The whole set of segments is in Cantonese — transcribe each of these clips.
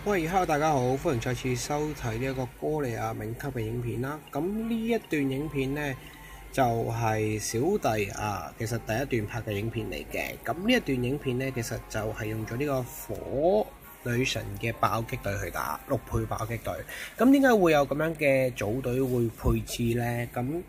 喂，Hello，大家好，歡迎再次收睇呢一個哥利亞銘級嘅影片啦。咁呢一段影片呢，就係小弟其實第一段拍嘅影片嚟嘅。咁呢一段影片呢，其實就係用咗呢個火女神嘅爆擊隊去打6配爆擊隊。咁點解會有咁樣嘅組隊會配置呢？咁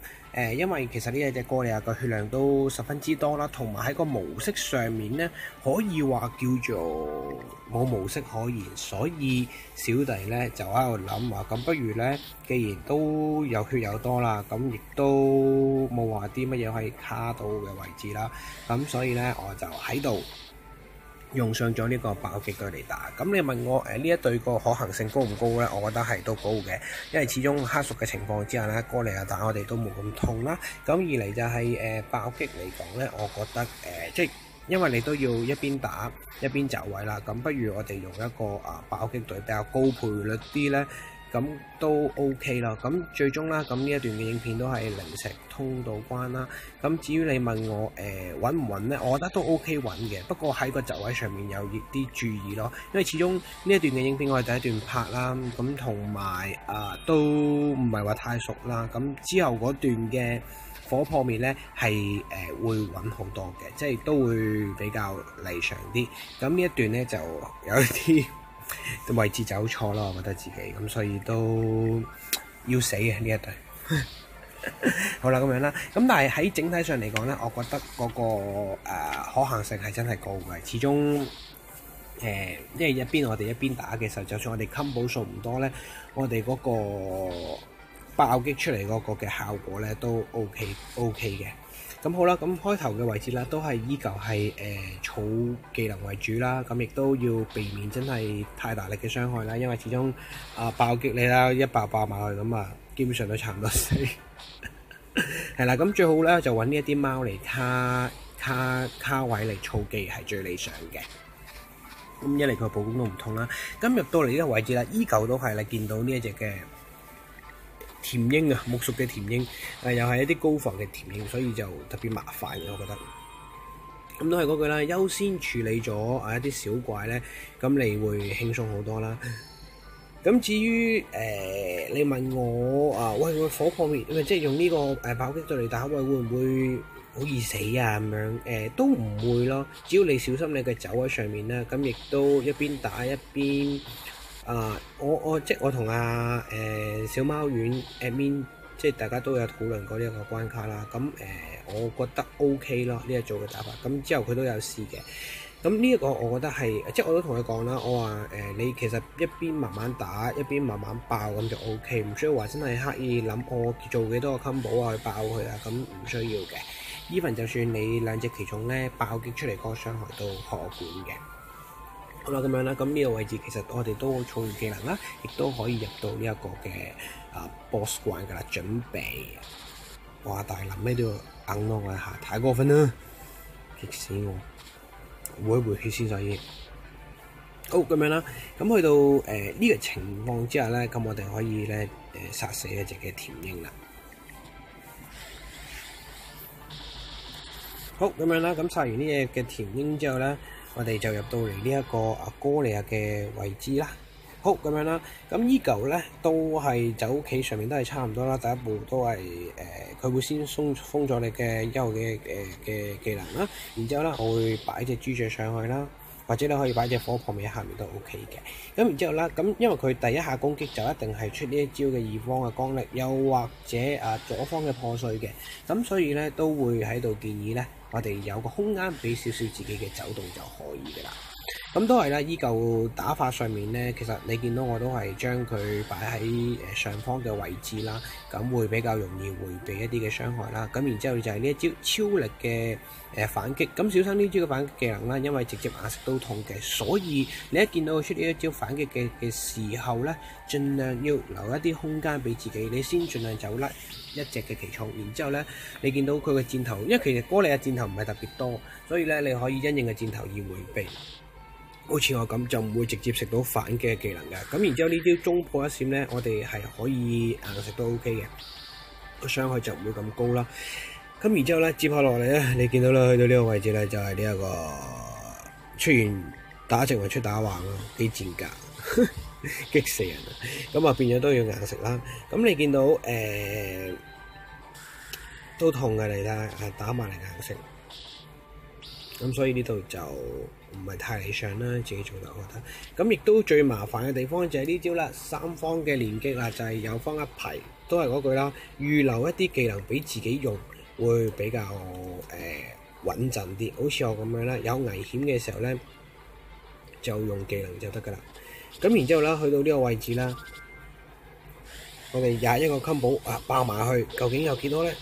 因為其實呢一隻哥利亞嘅血量都十分之多啦，同埋喺個模式上面呢，可以話叫做冇模式可言，所以小弟呢就喺度諗話，咁不如呢，既然都有血有多啦，咁亦都冇話啲乜嘢可以卡到嘅位置啦，咁所以呢，我就喺度用上咗呢個爆擊隊嚟打。咁你問我呢一隊個可行性高唔高呢？我覺得係都高嘅，因為始終黑熟嘅情況之下呢，哥利亞打我哋都冇咁痛啦。咁二嚟就係爆擊嚟講呢，我覺得即係因為你都要一邊打一邊走位啦，咁不如我哋用一個爆擊隊比較高賠率啲呢，咁都 OK 啦。咁最終啦，咁呢一段嘅影片都係零石通道關啦。咁至於你問我穩唔穩呢？我覺得都 OK 穩嘅，不過喺個走位上面有啲注意咯。因為始終呢一段嘅影片我係第一段拍啦，咁同埋都唔係話太熟啦。咁之後嗰段嘅火破滅呢係會穩好多嘅，即係都會比較理想啲。咁呢一段呢就有一啲位置走錯啦，我覺得自己咁，所以都要死嘅呢一隊。好啦，咁樣啦，咁但係喺整體上嚟講呢，我覺得嗰個可行性係真係高嘅。始終因為我哋一邊打嘅時候，就算我哋 combo 數唔多呢，我哋嗰個爆擊出嚟嗰個嘅效果呢都 OK 嘅。咁好啦，咁開頭嘅位置啦，都係依舊係儲技能為主啦。咁亦都要避免真係太大力嘅傷害啦，因為始終爆擊你啦，一爆埋去咁基本上都差唔多死。係啦，咁最好咧就揾呢一啲貓嚟卡位嚟儲技係最理想嘅。咁一嚟佢步攻都唔痛啦。咁入到嚟呢個位置啦，依舊都係你見到呢一隻嘅甜鷹木屬嘅甜鷹，又係一啲高防嘅甜鷹，所以就特別麻煩嘅，我覺得。咁都係嗰句啦，優先處理咗一啲小怪咧，咁你會輕鬆好多啦。咁至於你問我喂火破滅，即係用呢個爆擊隊嚟打，喂會唔會好易死啊？咁樣都唔會咯，只要你小心你嘅走喺上面啦，咁亦都一邊打一邊我同小貓丸 admin 即係大家都有討論過呢一個關卡啦。咁我覺得 OK 咯，呢一組嘅打法。咁之後佢都有試嘅。咁呢一個我覺得係，即係我都同佢講啦，我話你其實一邊慢慢打，一邊慢慢爆咁就 OK， 唔需要話真係刻意諗我做幾多個 combo 去爆佢啊，咁唔需要嘅。even 就算你兩隻奇種咧爆擊出嚟嗰個傷害都可觀嘅。好啦，咁樣啦，咁呢個位置其實我哋都好儲技能啦，亦都可以入到呢一個嘅boss 關噶啦，準備。哇！大林咩都要硬咯，我一下太過分啦，激死我！回一回血先，所以好咁樣啦。咁去到呢個情況之下咧，咁我哋可以咧殺死一隻嘅甜鷹啦。好咁樣啦，咁殺完呢隻嘅甜鷹之後咧，我哋就入到嚟呢一個哥利亞嘅位置啦。好咁樣啦，咁依舊咧都係走棋上面都係差唔多啦。第一步都係佢會先封咗你嘅優嘅技能啦，然之後咧我會擺隻豬雀上去啦，或者你可以擺隻火破滅喺下面都 OK 嘅。咁然之後啦，咁因為佢第一下攻擊就一定係出呢一招嘅二方嘅光力，又或者左方嘅破碎嘅，咁所以咧都會喺度建議咧，我哋有個空間俾少少自己嘅走動就可以嘅啦。咁都係啦，依舊打法上面呢，其實你見到我都係將佢擺喺上方嘅位置啦，咁會比較容易迴避一啲嘅傷害啦。咁然之後就係呢一招超力嘅反擊，咁小心呢招嘅反擊技能啦，因為直接壓食都痛嘅，所以你一見到佢出呢一招反擊嘅時候呢，盡量要留一啲空間俾自己，你先盡量走甩一隻嘅奇蟲。然之後呢，你見到佢嘅箭頭，因為其實哥利亞箭頭唔係特別多，所以呢，你可以因應嘅箭頭而迴避。好似我咁就唔會直接食到反嘅技能㗎。咁然之後呢招中破一閃呢，我哋係可以硬食都 OK 嘅，個傷害就唔會咁高啦。咁然之後呢，接下落嚟呢，你見到啦，去到呢個位置呢，就係呢一個出現打直或出打橫咯，幾賤格。激死人啊！咁啊變咗都要硬食啦。咁你見到都痛嘅，你睇打埋嚟硬食。咁所以呢度就唔係太理想啦，自己做得我覺得。咁亦都最麻煩嘅地方就係呢招啦，三方嘅連擊啦，就係有方一排，都係嗰句啦，預留一啲技能俾自己用，會比較穩陣啲。好似我咁樣啦，有危險嘅時候咧，就用技能就得噶啦。咁然之後啦，去到呢個位置啦，我哋21個 combo 爆埋去，究竟有幾多咧？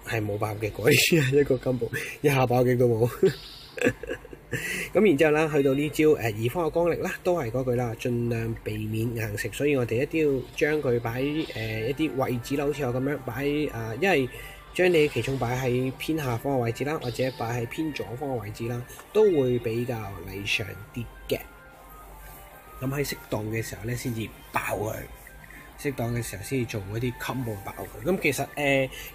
係冇爆擊嗰啲，一個 combo 一下爆擊都冇。咁然之後啦，去到呢招二方嘅光力啦，都係嗰句啦，盡量避免硬食，所以我哋一定要將佢擺一啲位置啦，好似我咁樣擺一係將你奇衝擺喺偏下方嘅位置啦，或者擺喺偏左方嘅位置啦，都會比較理想啲嘅。咁喺適當嘅時候咧，先至爆佢。適當嘅時候先至做一啲 combo 爆佢。咁其實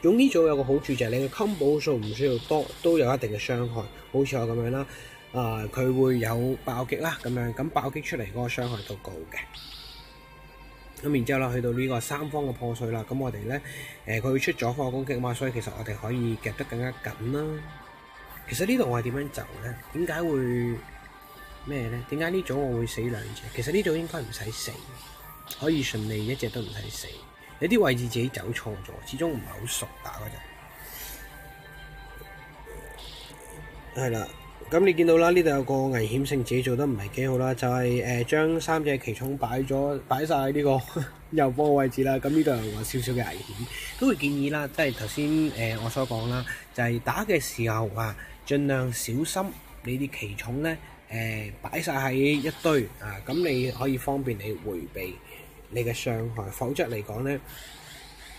用呢組有個好處就係你嘅 combo 數唔需要多，都有一定嘅傷害。好似我咁樣啦，佢會有爆擊啦咁樣，咁爆擊出嚟嗰個傷害都高嘅。咁然之後啦，去到呢個三方嘅破碎啦，咁我哋咧佢會出左方嘅攻擊嘛，所以其實我哋可以夾得更加緊啦。其實呢度我係點樣走咧？點解會咩咧？點解呢組我會死兩隻？其實呢組應該唔使死。可以順利一隻都唔使死，有啲位置自己走錯咗，始終唔係好熟打嗰陣。係啦，咁你見到啦，呢度有個危險性自己做得唔係幾好啦，就係將三隻奇寵擺晒呢個右方位置啦。咁呢度有個少少嘅危險，都會建議啦，即係頭先我所講啦，就係打嘅時候盡量小心你啲奇寵咧。擺晒喺一堆咁你可以方便你迴避你嘅傷害，否則嚟講咧，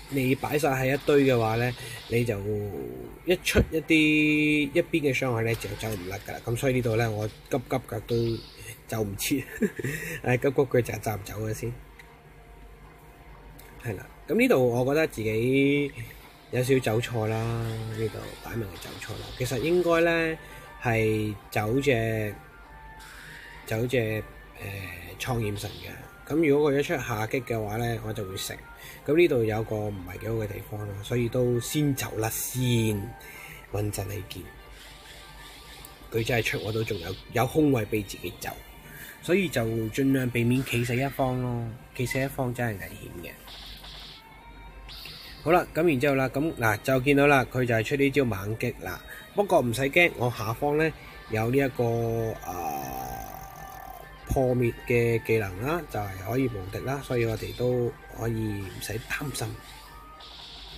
你擺晒喺一堆嘅話咧，你就一出一邊嘅傷害咧就走唔甩噶啦。咁所以呢度咧，我急腳都走唔切，急佢就走唔走嘅先。係啦，咁呢度我覺得自己有少少走錯啦，呢度擺明係走錯啦。其實應該咧係走隻創焰神嘅，咁如果佢一出下擊嘅話咧，我就會食。咁呢度有個唔係幾好嘅地方啦，所以都先走啦先，穩陣起見。佢真係出我都仲有空位俾自己走，所以就盡量避免企死一方咯。企死一方真係危險嘅。好啦，咁然之後啦，咁嗱就見到啦，佢就係出呢招猛擊啦。不過唔使驚，我下方咧有呢一個破滅嘅技能啦，就係可以無敵啦，所以我哋都可以唔使擔心，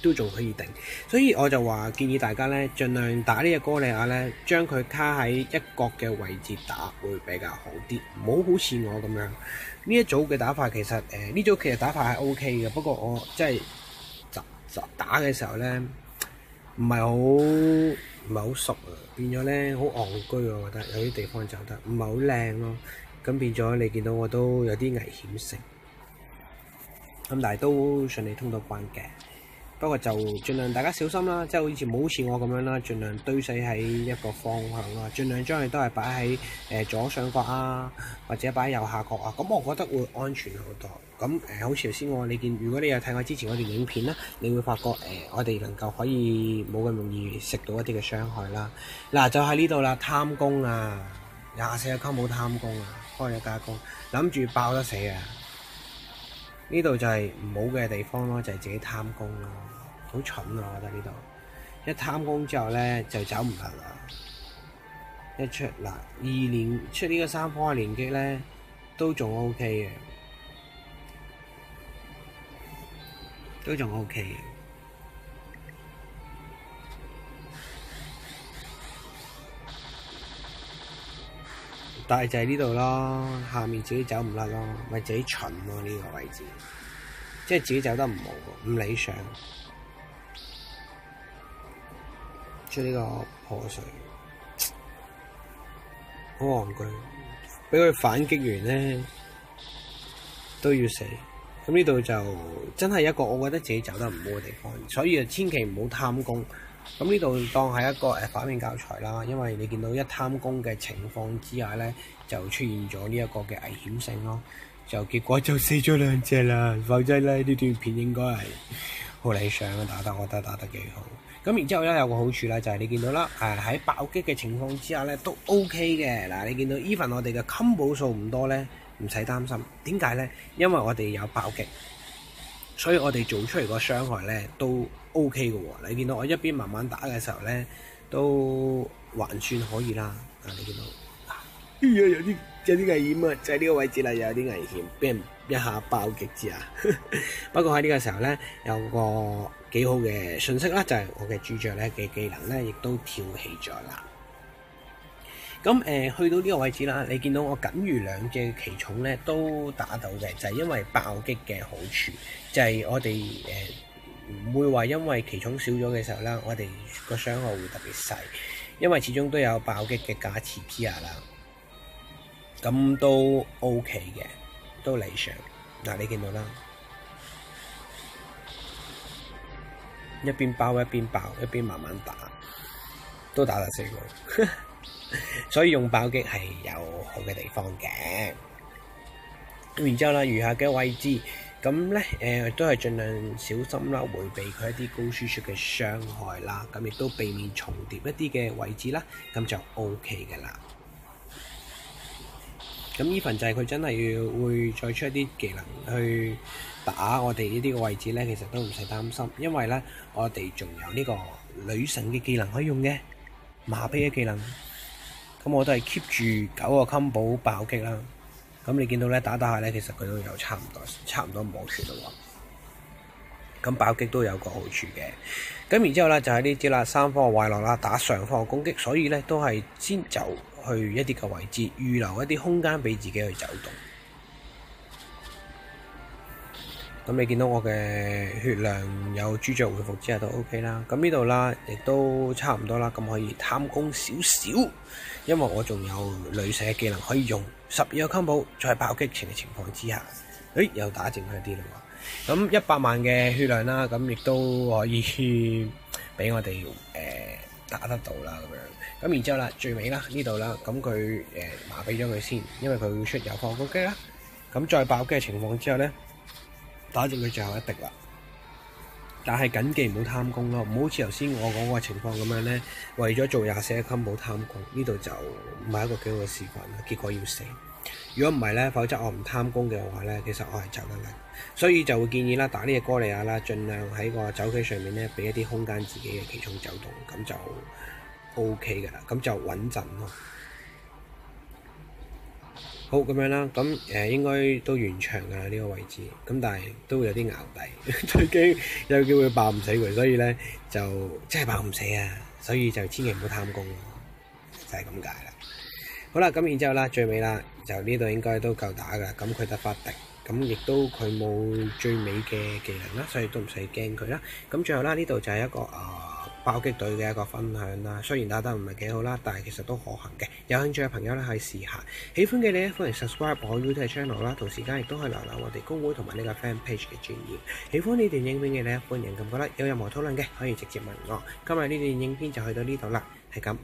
都仲可以頂。所以我就話建議大家咧，盡量打呢隻哥利亞咧，將佢卡喺一角嘅位置打會比較好啲，唔好好似我咁樣。呢一組嘅打法其實呢組其實打法係 OK 嘅，不過我即係打嘅時候咧唔係好熟啊，變咗咧好戇居，我覺得有啲地方走得唔係好靚咯。咁變咗你見到我都有啲危險性，咁但係都順利通到關嘅。不過就盡量大家小心啦，即係好似唔好似我咁樣啦，盡量堆死喺一個方向啦，盡量將佢都係擺喺左上角或者擺喺右下角咁我覺得會安全好多。咁好似頭先你見，如果你有睇我之前嗰段影片啦，你會發覺我哋能夠可以冇咁容易食到一啲嘅傷害啦。嗱就喺呢度啦，貪功24個 combo 貪功開咗加工，諗住爆得死呢度就係唔好嘅地方咯，就係自己貪功咯，好蠢啊！我覺得呢度一貪功之後咧就走唔甩啦。一出出呢個三方嘅連擊咧都仲 OK 嘅，都仲 OK 嘅。但係就係呢度咯，下面自己走唔甩咯，咪自己蠢咯呢個位置，即係自己走得唔好，唔理想。出呢個破碎，好戇居，俾佢反擊完咧都要死。咁呢度就真係一個我覺得自己走得唔好嘅地方，所以千祈唔好貪功，咁呢度當係一個反面教材啦，因為你見到一貪功嘅情況之下呢，就出現咗呢一個嘅危險性咯，就結果就死咗2隻啦，否則呢呢段片應該係好理想嘅，我覺得打得幾好。咁然之後咧有個好處咧就係你見到啦，喺爆擊嘅情況之下咧都 OK 嘅。嗱，你見到 even 我哋嘅 combo 數唔多咧，唔使擔心。點解咧？因為我哋有爆擊，所以我哋做出嚟個傷害咧都 OK 嘅喎。你見到我一邊慢慢打嘅時候咧，都還算可以啦。你見到有啲危險啊！就喺呢個位置啦，有啲危險，俾人一下爆擊之下。不過喺呢個時候咧，有個幾好嘅信息啦，就係我嘅主將咧嘅技能咧，亦都跳起咗啦。咁去到呢個位置啦，你見到我僅餘2隻奇寵咧都打到嘅，就係因為爆擊嘅好處，就係我哋唔會話因為奇寵少咗嘅時候啦，我哋個傷害會特別細，因為始終都有爆擊嘅加持之下啦。咁都 OK 嘅，都理想。嗱，你見到啦，一邊包一邊爆，一邊慢慢打，都打得死佢。所以用爆擊係有好嘅地方嘅。咁然之後啦，餘下嘅位置，咁咧都係盡量小心啦，迴避佢一啲高輸出嘅傷害啦，咁亦都避免重疊一啲嘅位置啦，咁就 OK 嘅啦。咁呢份就係佢真係會再出一啲技能去打我哋呢啲個位置咧，其實都唔使擔心，因為咧我哋仲有呢個女神嘅技能可以用嘅，馬比嘅技能。咁我都係 keep 住9個 combo 爆擊啦。咁你見到咧打下咧，其實佢都有差唔多冇血咯喎。咁爆擊都有個好處嘅。咁然之後咧就係呢招啦，三方嘅壞落啦，打上方嘅攻擊，所以咧都係先走去一啲嘅位置，預留一啲空間俾自己去走動。咁你見到我嘅血量有朱雀回復之下都 OK 啦。咁呢度啦，亦都差唔多啦。咁可以貪功少少，因為我仲有女神嘅技能可以用12個 combo，再爆擊情嘅情況之下，又打剩佢啲啦喎。咁100萬嘅血量啦，咁亦都可以俾我哋打得到啦咁樣。咁然之後啦，最尾啦呢度啦，咁佢麻痹咗佢先，因為佢會出有放攻擊啦。咁再爆擊嘅情況之下咧，打剩佢最後一滴啦。但係緊記唔好貪功咯，唔好好似頭先我講個情況咁樣咧，為咗做24個 combo 貪功，呢度就唔係一個幾好嘅示範啦。結果要死。如果唔係咧，否則我唔貪功嘅話咧，其實我係走得甩。所以就會建議啦，打呢隻哥利亞啦，盡量喺個走棋上面咧，俾一啲空間自己嘅奇寵走動，咁就 OK 㗎啦，咁就穩陣咯。好咁樣啦，咁應該都完場㗎啦呢個位置，咁但係都會有啲淆底，最驚有機會爆唔死佢，所以咧就真係爆唔死啊！所以就千祈唔好貪功，就係咁解啦。好啦，咁然之後啦，最尾啦，就呢度應該都夠打㗎，咁佢得發敵，咁亦都佢冇最尾嘅技能啦，所以都唔使驚佢啦。咁最後啦，呢度就係一個爆擊隊嘅一個分享啦，雖然打得唔係幾好啦，但係其實都可行嘅。有興趣嘅朋友咧可以試下，喜歡嘅你咧歡迎 subscribe 我 YouTube channel 啦，同時間亦都可以瀏覽我哋公會同埋呢個 fan page 嘅專頁。喜歡呢段影片嘅你咧歡迎撳個 like，有任何討論嘅可以直接問我。今日呢段影片就去到呢度啦，係咁，